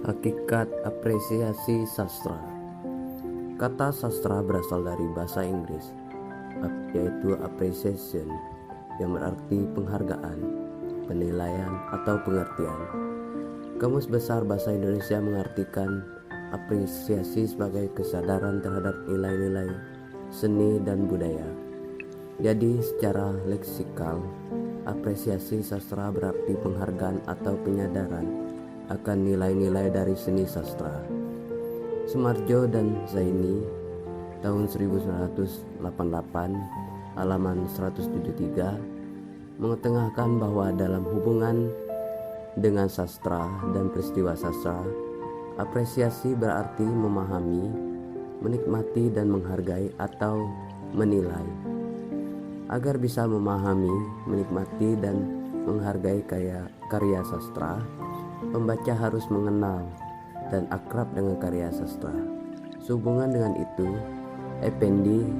Hakikat apresiasi sastra. Kata sastra berasal dari bahasa Inggris, yaitu appreciation, yang berarti penghargaan, penilaian, atau pengertian. Kamus Besar Bahasa Indonesia mengartikan apresiasi sebagai kesadaran terhadap nilai-nilai seni dan budaya. Jadi secara leksikal, apresiasi sastra berarti penghargaan atau penyadaran akan nilai-nilai dari seni sastra. Sumarjo dan Zaini tahun 1988 halaman 173 mengetengahkan bahwa dalam hubungan dengan sastra dan peristiwa sastra, apresiasi berarti memahami, menikmati dan menghargai atau menilai. Agar bisa memahami, menikmati dan menghargai karya sastra, pembaca harus mengenal dan akrab dengan karya sastra. Sehubungan dengan itu, Effendi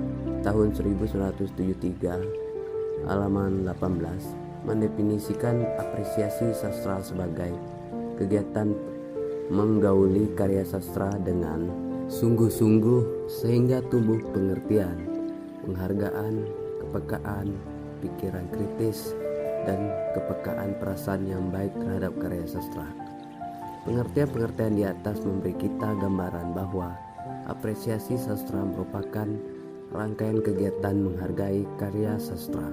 tahun 1973 halaman 18 mendefinisikan apresiasi sastra sebagai kegiatan menggauli karya sastra dengan sungguh-sungguh sehingga tumbuh pengertian, penghargaan, kepekaan, pikiran kritis, dan kepekaan perasaan yang baik terhadap karya sastra. Pengertian-pengertian di atas memberi kita gambaran bahwa apresiasi sastra merupakan rangkaian kegiatan menghargai karya sastra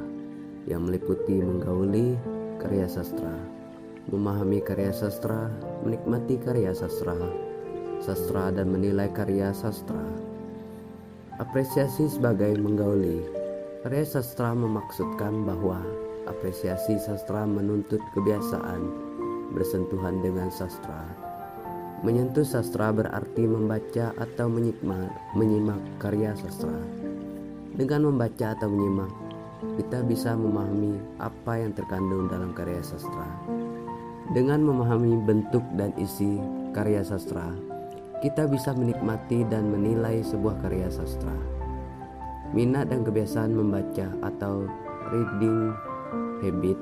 yang meliputi menggauli karya sastra, memahami karya sastra, menikmati karya sastra, dan menilai karya sastra. Apresiasi sebagai menggauli karya sastra memaksudkan bahwa apresiasi sastra menuntut kebiasaan bersentuhan dengan sastra. Menyentuh sastra berarti membaca atau menyimak karya sastra. Dengan membaca atau menyimak, kita bisa memahami apa yang terkandung dalam karya sastra. Dengan memahami bentuk dan isi karya sastra, kita bisa menikmati dan menilai sebuah karya sastra. Minat dan kebiasaan membaca atau reading habit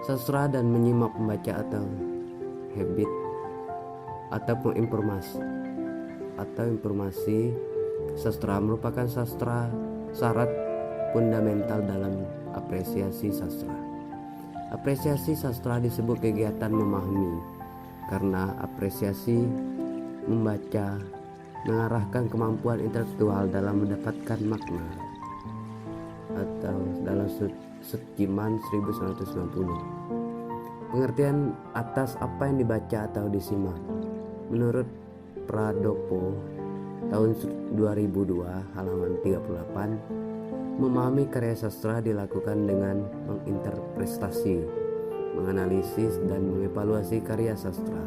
sastra dan menyimak pembaca atau habit ataupun informasi sastra merupakan syarat fundamental dalam apresiasi sastra. Apresiasi sastra disebut kegiatan memahami karena apresiasi membaca mengarahkan kemampuan intelektual dalam mendapatkan makna, atau dalam Sekiman 1990. Pengertian atas apa yang dibaca atau disimak. Menurut Pradopo tahun 2002 halaman 38, memahami karya sastra dilakukan dengan menginterpretasi, menganalisis dan mengevaluasi karya sastra.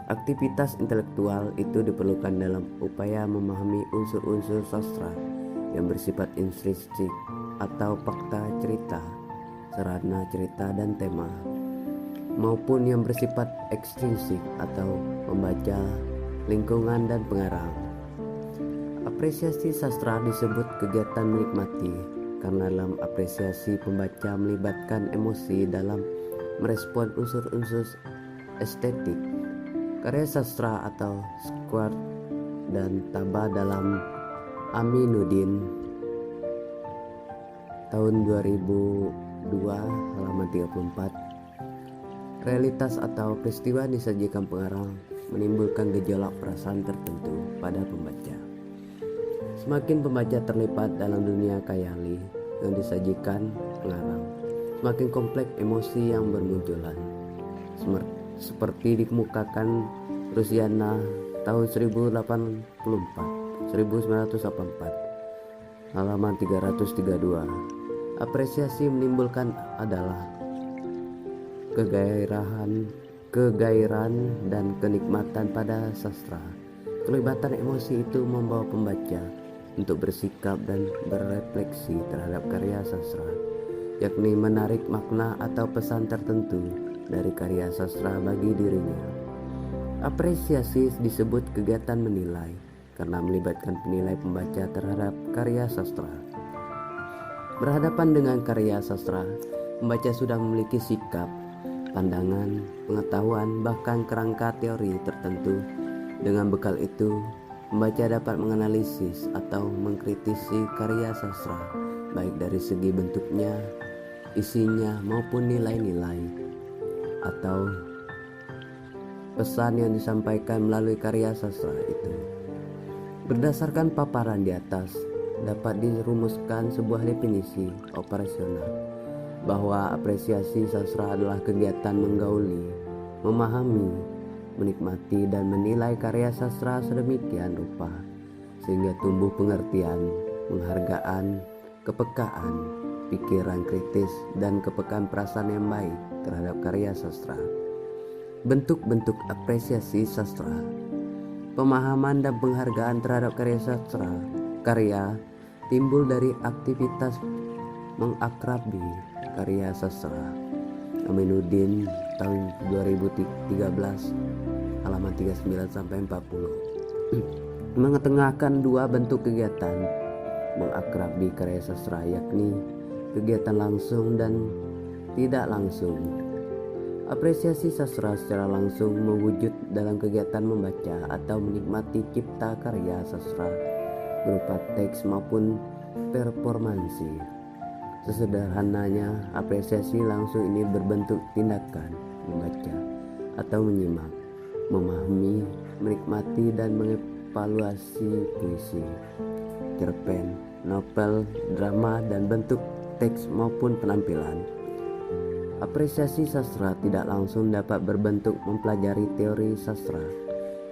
Aktivitas intelektual itu diperlukan dalam upaya memahami unsur-unsur sastra yang bersifat intrinsik atau fakta cerita, sarana cerita dan tema, maupun yang bersifat ekstrinsik atau membaca, lingkungan dan pengarang. Apresiasi sastra disebut kegiatan menikmati karena dalam apresiasi pembaca melibatkan emosi dalam merespon unsur-unsur estetik. Karya sastra atau Square dan Taba dalam Aminuddin tahun 2002 halaman 34. Realitas atau peristiwa disajikan pengarang menimbulkan gejolak perasaan tertentu pada pembaca. Semakin pembaca terlibat dalam dunia khayali yang disajikan pengarang, semakin kompleks emosi yang bermunculan. Seperti dikemukakan Rusiana tahun 1984 halaman 332. Apresiasi menimbulkan adalah kegairahan dan kenikmatan pada sastra. Kelibatan emosi itu membawa pembaca untuk bersikap dan berefleksi terhadap karya sastra, yakni menarik makna atau pesan tertentu dari karya sastra bagi dirinya. Apresiasi disebut kegiatan menilai karena melibatkan penilai pembaca terhadap karya sastra. Berhadapan dengan karya sastra, pembaca sudah memiliki sikap, pandangan, pengetahuan, bahkan kerangka teori tertentu. Dengan bekal itu, pembaca dapat menganalisis atau mengkritisi karya sastra, baik dari segi bentuknya, isinya, maupun nilai-nilai atau pesan yang disampaikan melalui karya sastra itu. Berdasarkan paparan di atas, dapat dirumuskan sebuah definisi operasional bahwa apresiasi sastra adalah kegiatan menggauli, memahami, menikmati, dan menilai karya sastra sedemikian rupa sehingga tumbuh pengertian, penghargaan, kepekaan, pikiran kritis, dan kepekaan perasaan yang baik terhadap karya sastra. Bentuk-bentuk apresiasi sastra: pemahaman dan penghargaan terhadap karya sastra. Karya timbul dari aktivitas mengakrabi karya sastra. Aminuddin tahun 2013 halaman 39 sampai 40. Mengetengahkan dua bentuk kegiatan mengakrabi karya sastra, yakni kegiatan langsung dan tidak langsung. Apresiasi sastra secara langsung mewujud dalam kegiatan membaca atau menikmati cipta karya sastra berupa teks maupun performansi. Sesederhananya, apresiasi langsung ini berbentuk tindakan membaca atau menyimak, memahami, menikmati, dan mengevaluasi puisi, cerpen, novel, drama, dan bentuk teks maupun penampilan. Apresiasi sastra tidak langsung dapat berbentuk mempelajari teori sastra,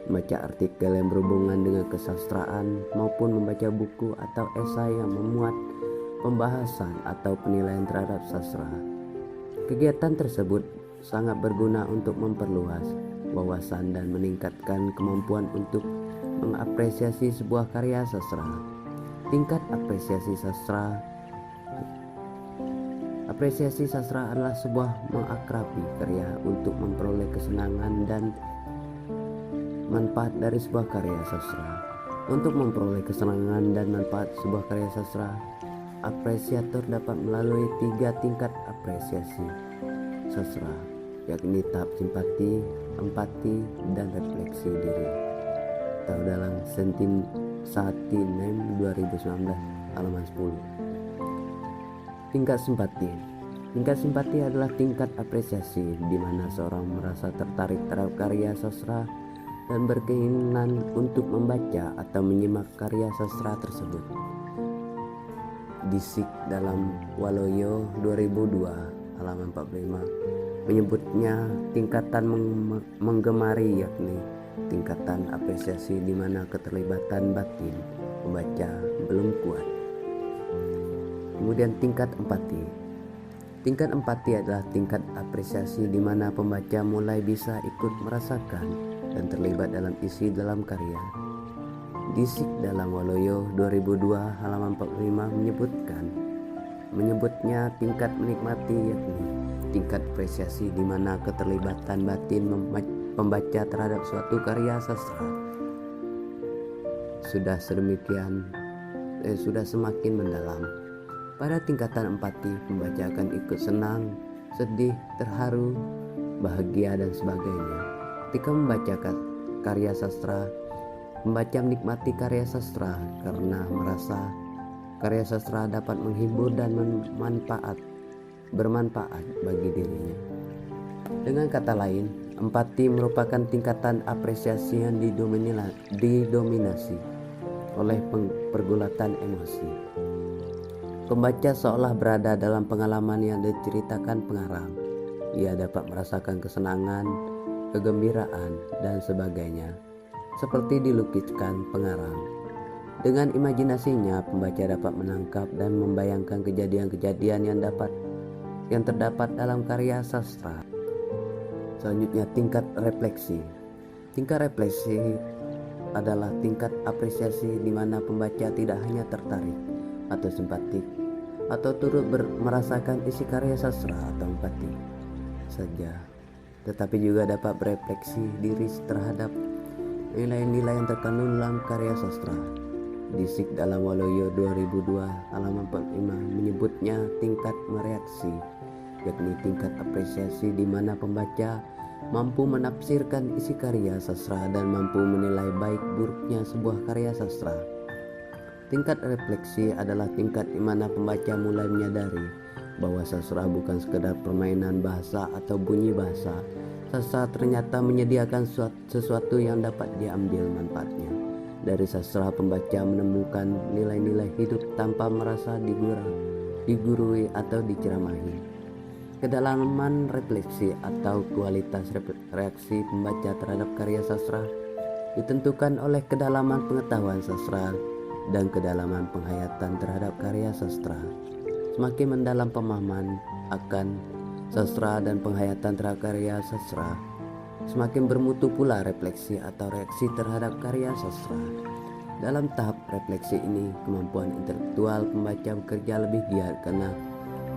membaca artikel yang berhubungan dengan kesastraan, maupun membaca buku atau esai yang memuat pembahasan atau penilaian terhadap sastra. Kegiatan tersebut sangat berguna untuk memperluas wawasan dan meningkatkan kemampuan untuk mengapresiasi sebuah karya sastra. Tingkat apresiasi sastra. Apresiasi sastra adalah sebuah mengakrabi karya untuk memperoleh kesenangan dan manfaat dari sebuah karya sastra. Untuk memperoleh kesenangan dan manfaat sebuah karya sastra, apresiator dapat melalui 3 tingkat apresiasi sastra, yakni tahap simpati, empati, dan refleksi diri. Tahu dalam Sati Nem 2019 halaman 10. Tingkat simpati. Tingkat simpati adalah tingkat apresiasi di mana seorang merasa tertarik terhadap karya sastra dan berkeinginan untuk membaca atau menyimak karya sastra tersebut. Disik dalam Waloyo 2002 halaman 45 menyebutnya tingkatan menggemari, yakni tingkatan apresiasi di mana keterlibatan batin pembaca belum kuat. Kemudian tingkat empati. Tingkat empati adalah tingkat apresiasi di mana pembaca mulai bisa ikut merasakan dan terlibat dalam isi dalam karya. Disik dalam Waloyo 2002 halaman 45 menyebutnya tingkat menikmati, yakni tingkat apresiasi di mana keterlibatan batin pembaca terhadap suatu karya sastra sudah semakin mendalam. Pada tingkatan empati, pembaca akan ikut senang, sedih, terharu, bahagia, dan sebagainya. Ketika membaca karya sastra, pembaca menikmati karya sastra karena merasa karya sastra dapat menghibur dan bermanfaat bagi dirinya. Dengan kata lain, empati merupakan tingkatan apresiasi yang didominasi oleh pergulatan emosi. Pembaca seolah berada dalam pengalaman yang diceritakan pengarang. Ia dapat merasakan kesenangan, kegembiraan, dan sebagainya, seperti dilukiskan pengarang. Dengan imajinasinya, pembaca dapat menangkap dan membayangkan kejadian-kejadian yang terdapat dalam karya sastra. Selanjutnya, tingkat refleksi. Tingkat refleksi adalah tingkat apresiasi di mana pembaca tidak hanya tertarik atau simpatik atau turut merasakan isi karya sastra atau empati saja, tetapi juga dapat berefleksi diri terhadap nilai-nilai yang terkandung dalam karya sastra. Disik dalam Waluyo 2002 halaman 45 menyebutnya tingkat mereaksi, yakni tingkat apresiasi di mana pembaca mampu menafsirkan isi karya sastra dan mampu menilai baik buruknya sebuah karya sastra. Tingkat refleksi adalah tingkat di mana pembaca mulai menyadari bahwa sastra bukan sekedar permainan bahasa atau bunyi bahasa. Sastra ternyata menyediakan sesuatu yang dapat diambil manfaatnya. Dari sastra pembaca menemukan nilai-nilai hidup tanpa merasa digurui atau diceramahi. Kedalaman refleksi atau kualitas reaksi pembaca terhadap karya sastra ditentukan oleh kedalaman pengetahuan sastra dan kedalaman penghayatan terhadap karya sastra. Semakin mendalam pemahaman akan sastra dan penghayatan terhadap karya sastra, semakin bermutu pula refleksi atau reaksi terhadap karya sastra. Dalam tahap refleksi ini, kemampuan intelektual pembaca bekerja lebih giat karena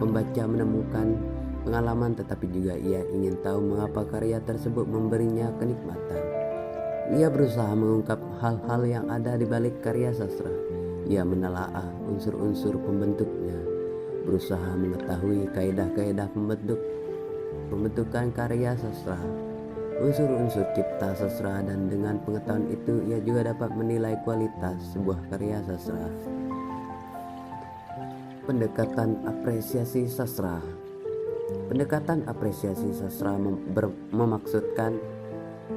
pembaca menemukan pengalaman, tetapi juga ia ingin tahu mengapa karya tersebut memberinya kenikmatan. Ia berusaha mengungkap hal-hal yang ada di balik karya sastra. Ia menelaah unsur-unsur pembentuknya, berusaha mengetahui kaidah-kaidah pembentukan karya sastra, unsur-unsur cipta sastra, dan dengan pengetahuan itu ia juga dapat menilai kualitas sebuah karya sastra. Pendekatan apresiasi sastra. Pendekatan apresiasi sastra memaksudkan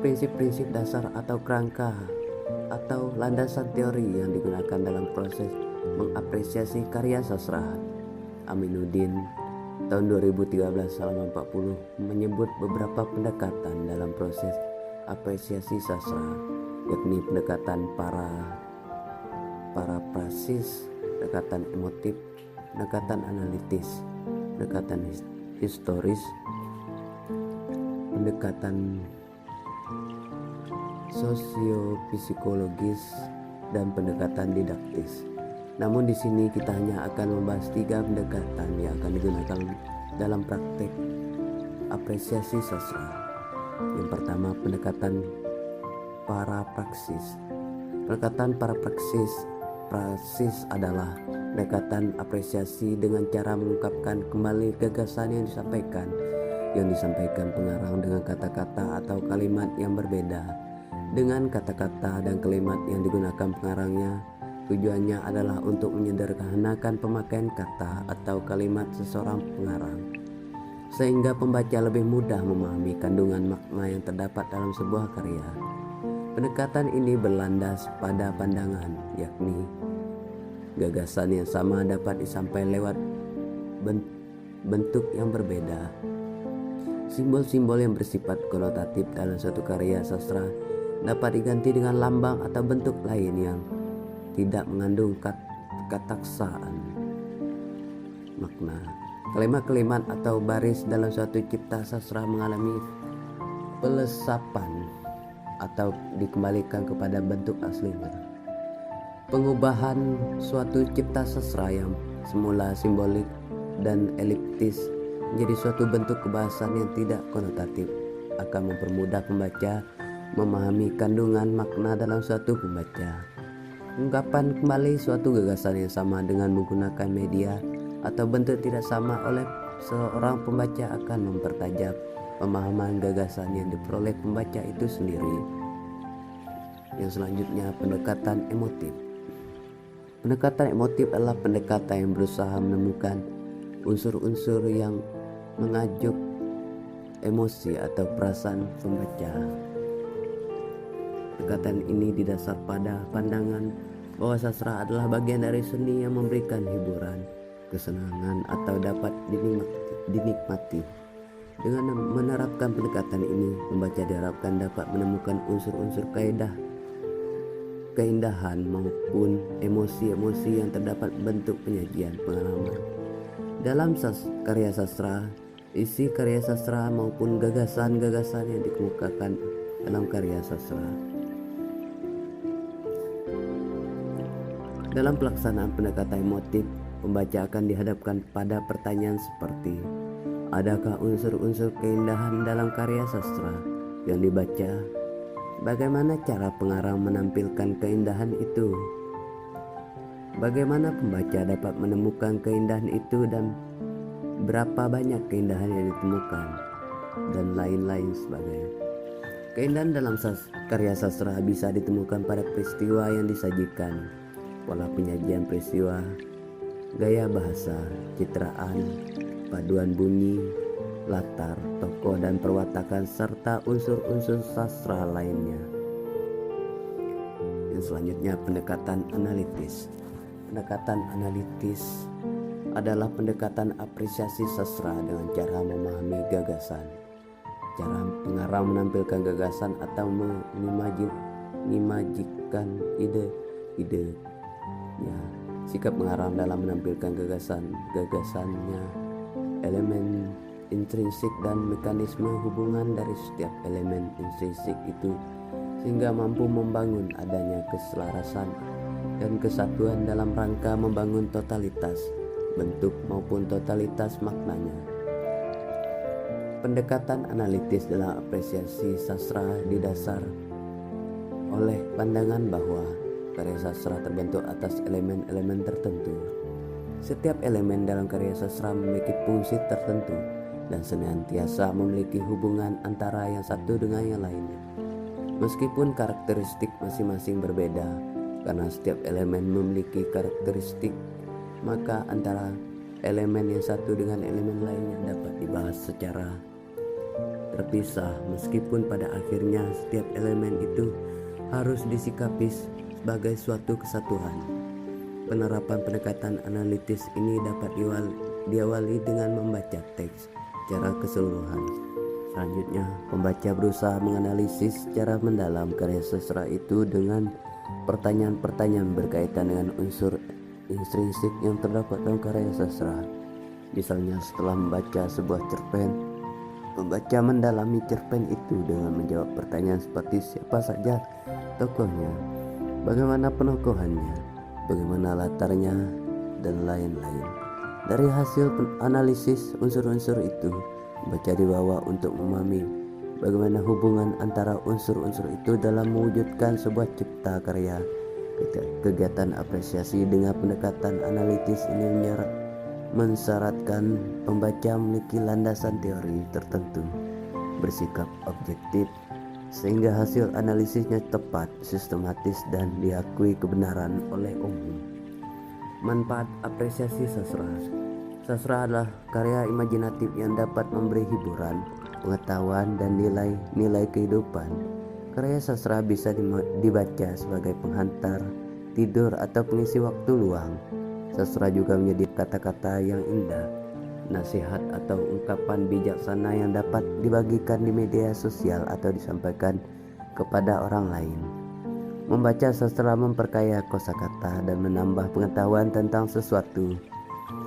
prinsip-prinsip dasar atau kerangka atau landasan teori yang digunakan dalam proses mengapresiasi karya sastra. Aminuddin tahun 2013 halaman 40 menyebut beberapa pendekatan dalam proses apresiasi sastra, yakni pendekatan paraprasis, pendekatan emotif, pendekatan analitis, pendekatan historis, pendekatan sosiopsikologis, dan pendekatan didaktis. Namun di sini kita hanya akan membahas 3 pendekatan yang akan digunakan dalam praktek apresiasi sastra. Yang pertama, pendekatan parapraksis. Pendekatan parapraksis adalah pendekatan apresiasi dengan cara mengungkapkan kembali gagasan yang disampaikan pengarang dengan kata-kata atau kalimat yang berbeda dengan kata-kata dan kalimat yang digunakan pengarangnya. Tujuannya adalah untuk menyederhanakan pemakaian kata atau kalimat seseorang pengarang, sehingga pembaca lebih mudah memahami kandungan makna yang terdapat dalam sebuah karya. Pendekatan ini berlandas pada pandangan, yakni gagasan yang sama dapat disampaikan lewat bentuk yang berbeda. Simbol-simbol yang bersifat konotatif dalam suatu karya sastra dapat diganti dengan lambang atau bentuk lain yang tidak mengandung kataksaan makna. Kalimat-kalimat atau baris dalam suatu cipta sastra mengalami pelesapan atau dikembalikan kepada bentuk aslinya. Pengubahan suatu cipta sastra yang semula simbolik dan eliptis menjadi suatu bentuk kebahasan yang tidak konotatif akan mempermudah pembaca memahami kandungan makna dalam suatu pembaca. Ungkapan kembali suatu gagasan yang sama dengan menggunakan media atau bentuk tidak sama oleh seorang pembaca akan mempertajam pemahaman gagasan yang diperoleh pembaca itu sendiri. Yang selanjutnya, pendekatan emotif. Pendekatan emotif adalah pendekatan yang berusaha menemukan unsur-unsur yang mengajuk emosi atau perasaan pembaca. Pendekatan ini didasar pada pandangan bahwa sastra adalah bagian dari seni yang memberikan hiburan, kesenangan, atau dapat dinikmati. Dengan menerapkan pendekatan ini, pembaca diharapkan dapat menemukan unsur-unsur keindahan maupun emosi-emosi yang terdapat bentuk penyajian pengalaman. Dalam karya sastra, isi karya sastra maupun gagasan-gagasan yang dikemukakan dalam karya sastra. Dalam pelaksanaan pendekatan emotif, pembaca akan dihadapkan pada pertanyaan seperti, adakah unsur-unsur keindahan dalam karya sastra yang dibaca? Bagaimana cara pengarang menampilkan keindahan itu? Bagaimana pembaca dapat menemukan keindahan itu dan berapa banyak keindahan yang ditemukan, dan lain-lain sebagainya. Keindahan dalam karya sastra bisa ditemukan pada peristiwa yang disajikan, pola penyajian peristiwa, gaya bahasa, citraan, paduan bunyi, latar, tokoh dan perwatakan, serta unsur-unsur sastra lainnya. Yang selanjutnya, pendekatan analitis. Pendekatan analitis adalah pendekatan apresiasi sastra dengan cara memahami gagasan. Cara pengarang menampilkan gagasan atau mengimajinkan ide-ide. Ya, sikap pengarang dalam menampilkan gagasannya, elemen intrinsik dan mekanisme hubungan dari setiap elemen intrinsik itu, sehingga mampu membangun adanya keselarasan dan kesatuan dalam rangka membangun totalitas bentuk maupun totalitas maknanya. Pendekatan analitis dalam apresiasi sastra didasar oleh pandangan bahwa karya sastra terbentuk atas elemen-elemen tertentu. Setiap elemen dalam karya sastra memiliki fungsi tertentu dan senantiasa memiliki hubungan antara yang satu dengan yang lainnya. Meskipun karakteristik masing-masing berbeda, karena setiap elemen memiliki karakteristik, maka antara elemen yang satu dengan elemen lainnya dapat dibahas secara terpisah, meskipun pada akhirnya setiap elemen itu harus disikapi sebagai suatu kesatuan. Penerapan pendekatan analitis ini dapat diawali dengan membaca teks secara keseluruhan. Selanjutnya, pembaca berusaha menganalisis secara mendalam karya sastra itu dengan pertanyaan-pertanyaan berkaitan dengan unsur intrinsik yang terdapat dalam karya sastra. Misalnya, setelah membaca sebuah cerpen, pembaca mendalami cerpen itu dengan menjawab pertanyaan seperti siapa saja tokohnya, bagaimana penokohannya, bagaimana latarnya, dan lain-lain. Dari hasil analisis unsur-unsur itu, pembaca dibawa untuk memahami bagaimana hubungan antara unsur-unsur itu dalam mewujudkan sebuah cipta karya. Kegiatan apresiasi dengan pendekatan analitis ini mensyaratkan pembaca memiliki landasan teori tertentu, bersikap objektif, sehingga hasil analisisnya tepat, sistematis, dan diakui kebenaran oleh umum. Manfaat apresiasi sastra. Sastra adalah karya imajinatif yang dapat memberi hiburan, pengetahuan, dan nilai kehidupan. Karya sastra bisa dibaca sebagai penghantar, tidur, atau pengisi waktu luang. Sastra juga menjadi kata-kata yang indah, nasihat atau ungkapan bijaksana yang dapat dibagikan di media sosial atau disampaikan kepada orang lain. Membaca sastra memperkaya kosakata dan menambah pengetahuan tentang sesuatu.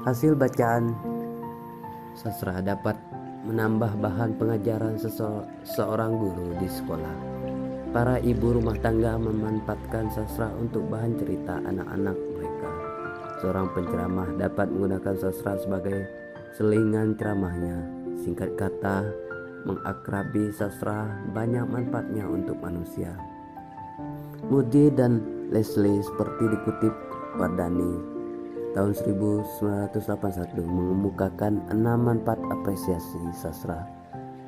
Hasil bacaan sastra dapat menambah bahan pengajaran seorang guru di sekolah. Para ibu rumah tangga memanfaatkan sastra untuk bahan cerita anak-anak mereka. Seorang penceramah dapat menggunakan sastra sebagai selingan ceramahnya. Singkat kata, mengakrabi sastra banyak manfaatnya untuk manusia. Moody dan Leslie, seperti dikutip Wardani tahun 1981, mengemukakan 6 manfaat apresiasi sastra,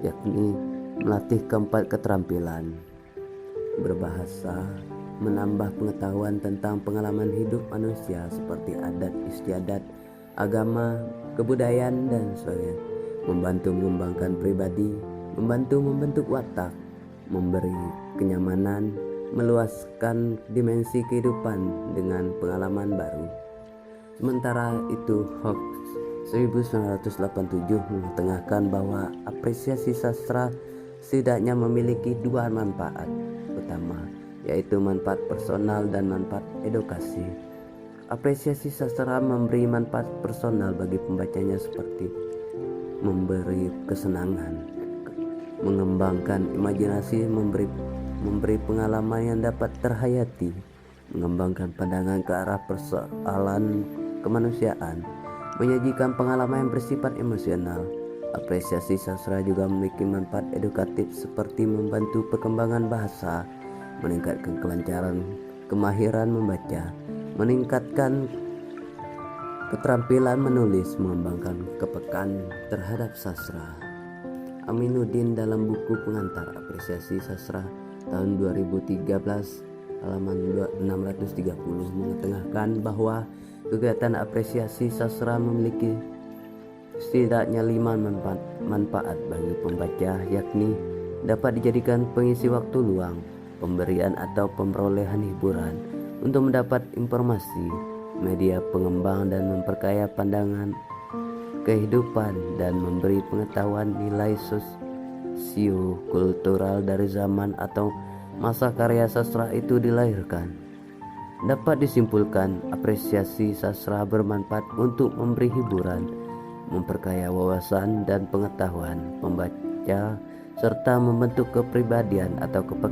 yakni melatih keempat keterampilan: berbahasa, menambah pengetahuan tentang pengalaman hidup manusia seperti adat istiadat, agama, kebudayaan, dan sebagainya; membantu mengembangkan pribadi, membantu membentuk watak, memberi kenyamanan, meluaskan dimensi kehidupan dengan pengalaman baru. Sementara itu, Hawks 1987 mengetengahkan bahwa apresiasi sastra setidaknya memiliki 2 manfaat utama, yaitu manfaat personal dan manfaat edukasi. Apresiasi sastra memberi manfaat personal bagi pembacanya seperti memberi kesenangan, mengembangkan imajinasi, memberi pengalaman yang dapat terhayati, mengembangkan pandangan ke arah persoalan kemanusiaan, menyajikan pengalaman yang bersifat emosional. Apresiasi sastra juga memiliki manfaat edukatif seperti membantu perkembangan bahasa, meningkatkan kelancaran kemahiran membaca, meningkatkan keterampilan menulis, mengembangkan kepekaan terhadap sastra. Aminuddin dalam buku pengantar apresiasi sastra tahun 2013 halaman 630 mengetengahkan bahwa kegiatan apresiasi sastra memiliki setidaknya 5 manfaat bagi pembaca, yakni dapat dijadikan pengisi waktu luang, pemberian atau pemerolehan hiburan, untuk mendapat informasi, media pengembang dan memperkaya pandangan kehidupan, dan memberi pengetahuan nilai sosio-kultural dari zaman atau masa karya sastra itu dilahirkan. Dapat disimpulkan, apresiasi sastra bermanfaat untuk memberi hiburan, memperkaya wawasan dan pengetahuan pembaca, serta membentuk kepribadian atau